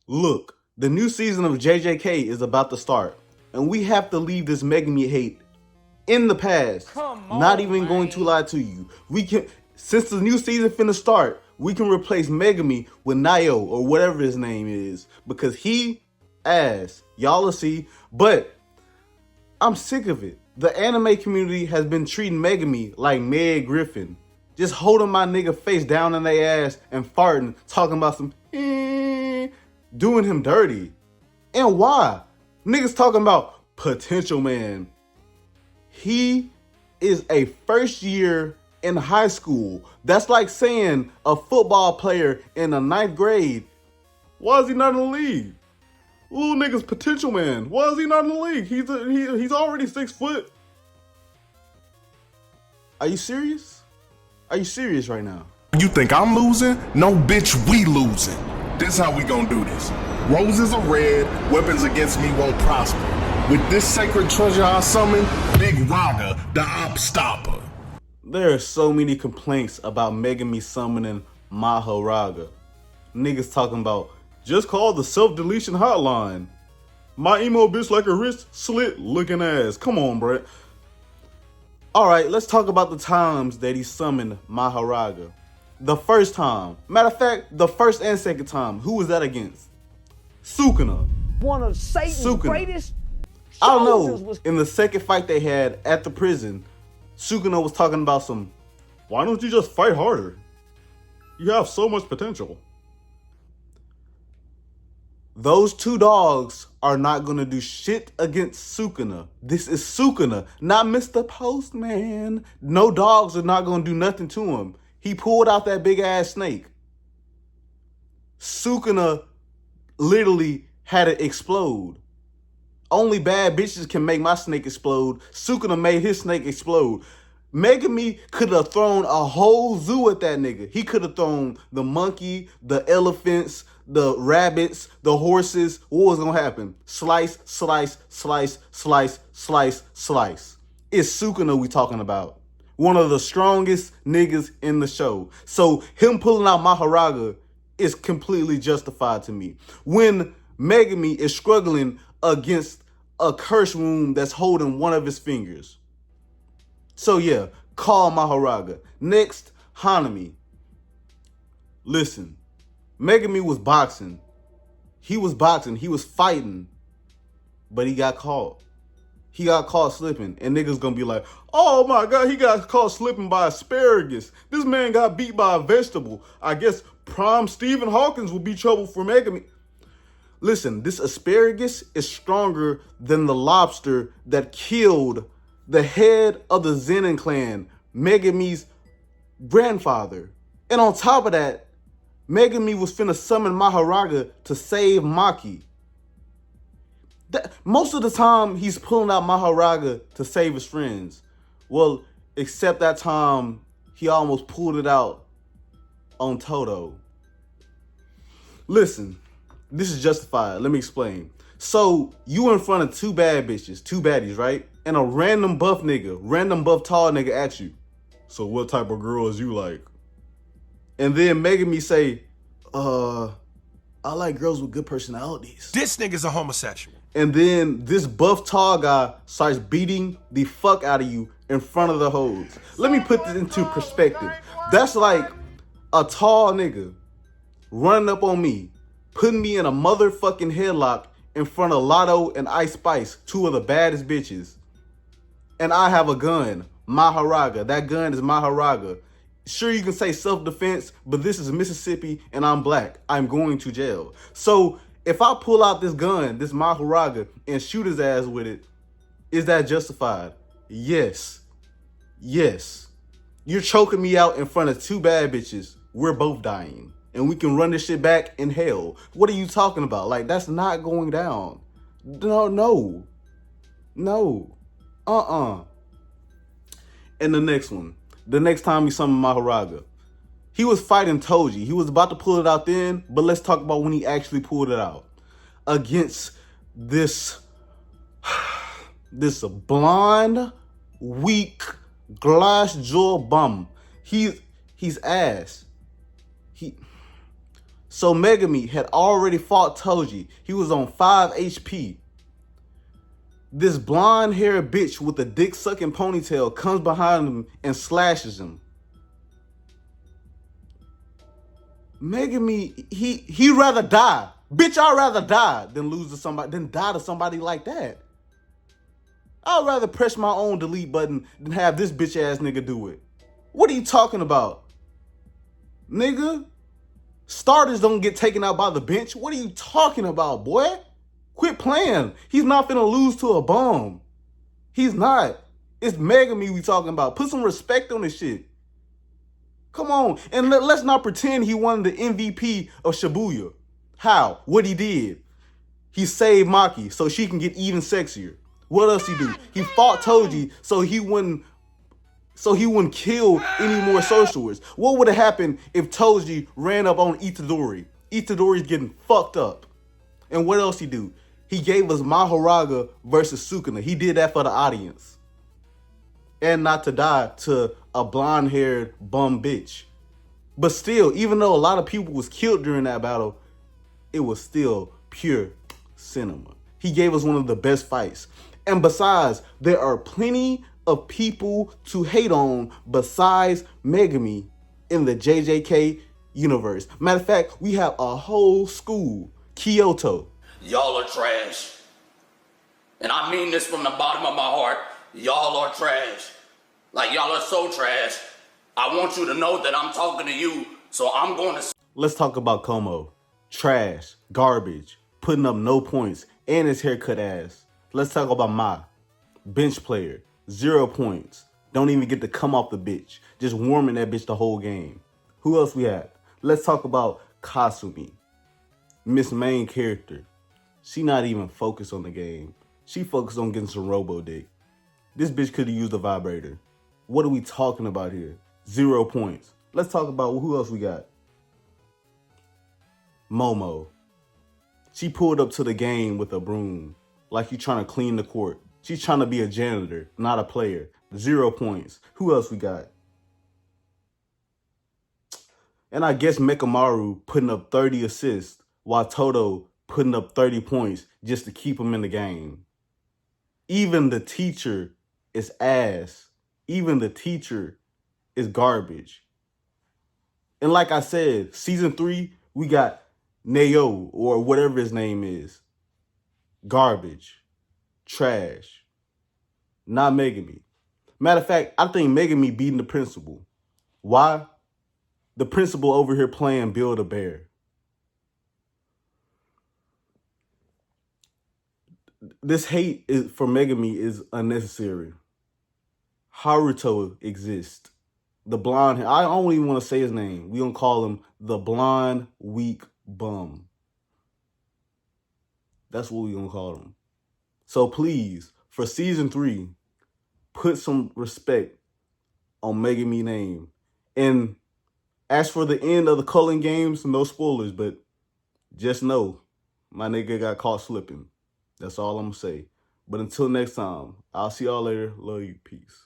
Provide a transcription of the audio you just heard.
Look, the new season of JJK is about to start, and we have to leave this Megumi hate in the past. Come Not on, even going to man. lie to you. We can, since the new season finna start, we can replace Megumi with Nayo or whatever his name is because he ass. Y'all will see, but I'm sick of it. The anime community has been treating Megumi like Meg Griffin. Just holding my nigga face down in their ass and farting, talking about some doing him dirty. And why? Niggas talking about potential man. He is a first year in high school. That's like saying a football player in the 9th grade. Why is he not in the league? Little nigga's potential man. Why is he not in the league? He's already 6 foot. Are you serious? Are you serious right now? You think I'm losing? No, bitch, we losing. This how we gonna do this. Roses are red, weapons against me won't prosper. With this sacred treasure I summon, Big Raga, the op stopper. There are so many complaints about Megumi summoning Mahoraga. Niggas talking about, just call the self-deletion hotline. My emo bitch like her wrist slit looking ass. Come on, bruh. Alright, let's talk about the times that he summoned Mahoraga. The first time. Matter of fact, the first and second time. Who was that against? Sukuna. One of Satan's greatest I don't soldiers know. was In the second fight they had at the prison, Sukuna was talking about some, why don't you just fight harder? You have so much potential. Those two dogs are not going to do shit against Sukuna. This is Sukuna, not Mr. Postman. No dogs are not going to do nothing to him. He pulled out that big ass snake. Sukuna literally had it explode. Only bad bitches can make my snake explode. Sukuna made his snake explode. Megumi could have thrown a whole zoo at that nigga. He could have thrown the monkey, the elephants, the rabbits, the horses. What was gonna happen? Slice, slice, slice, slice, slice, slice. It's Sukuna we talking about. One of the strongest niggas in the show. So him pulling out Mahoraga is completely justified to me. When Megumi is struggling against a curse room that's holding one of his fingers. So yeah, call Mahoraga. Next, Hanami. Listen, Megumi was boxing. He was boxing. He was fighting. But he got caught. He got caught slipping. And niggas gonna be like, oh my God, he got caught slipping by asparagus. This man got beat by a vegetable. I guess prime Stephen Hawkins will be trouble for Megumi. Listen, this asparagus is stronger than the lobster that killed the head of the Zenin clan, Megumi's grandfather. And on top of that, Megumi was finna summon Mahoraga to save Maki. Most of the time, he's pulling out Mahoraga to save his friends. Well, except that time, he almost pulled it out on Toto. Listen, this is justified. Let me explain. So, you in front of two bad bitches, two baddies, right? And a random buff nigga, random buff tall nigga asks you, so what type of girls you like? And then Megumi say, I like girls with good personalities. This nigga's a homosexual. And then this buff tall guy starts beating the fuck out of you in front of the hoes. Let me put this into perspective. That's like a tall nigga running up on me, putting me in a motherfucking headlock in front of Lotto and Ice Spice, two of the baddest bitches. And I have a gun, Mahoraga. That gun is Mahoraga. Sure, you can say self-defense, but this is Mississippi and I'm black. I'm going to jail. So if I pull out this gun, this Mahoraga, and shoot his ass with it, is that justified? Yes. Yes. You're choking me out in front of two bad bitches. We're both dying. And we can run this shit back in hell. What are you talking about? Like, that's not going down. No. And the next one. The next time he summoned Mahoraga. He was fighting Toji. He was about to pull it out then, but let's talk about when he actually pulled it out. Against this blonde, weak, glass jaw bum. He's ass. So Megumi had already fought Toji. He was on 5 HP. This blonde-haired bitch with a dick-sucking ponytail comes behind him and slashes him. Megumi, he'd rather die. Bitch, I'd rather die than die to somebody like that. I'd rather press my own delete button than have this bitch ass nigga do it. What are you talking about? Nigga, starters don't get taken out by the bench. What are you talking about, boy? Quit playing. He's not finna lose to a bum. He's not. It's Megumi we talking about. Put some respect on this shit. Come on. And let's not pretend he won the MVP of Shibuya. How? What he did. He saved Maki so she can get even sexier. What else he do? He fought Toji so he wouldn't kill any more sorcerers. What would have happened if Toji ran up on Itadori? Itadori's getting fucked up. And what else he do? He gave us Mahoraga versus Sukuna. He did that for the audience. And not to die to a blonde-haired bum bitch. But still, even though a lot of people was killed during that battle, it was still pure cinema. He gave us one of the best fights. And besides, there are plenty of people to hate on besides Megumi in the JJK universe. Matter of fact, we have a whole school, Kyoto. Y'all are trash. And I mean this from the bottom of my heart. Y'all are trash. Like, y'all are so trash. I want you to know that I'm talking to you, so I'm going to... Let's talk about Como. Trash, garbage, putting up no points, and his haircut ass. Let's talk about Ma. Bench player, 0 points. Don't even get to come off the bitch. Just warming that bitch the whole game. Who else we have? Let's talk about Kasumi. Miss Main character. She not even focused on the game. She focused on getting some robo dick. This bitch could have used a vibrator. What are we talking about here? 0 points. Let's talk about who else we got. Momo. She pulled up to the game with a broom. Like you trying to clean the court. She's trying to be a janitor, not a player. 0 points. Who else we got? And I guess Mekamaru putting up 30 assists while Toto putting up 30 points just to keep him in the game. Even the teacher is ass. Even the teacher is garbage. And like I said, season 3, we got Neo or whatever his name is. Garbage. Trash. Not Megumi. Matter of fact, I think Megumi beating the principal. Why? The principal over here playing Build-A-Bear. This hate for Megumi is unnecessary. Haruto exists. The blonde, I don't even want to say his name. We gonna call him the blonde, weak bum. That's what we gonna call him. So please, for season 3, put some respect on Megumi name. And as for the end of the Culling games, no spoilers, but just know my nigga got caught slipping. That's all I'm gonna say. But until next time, I'll see y'all later. Love you. Peace.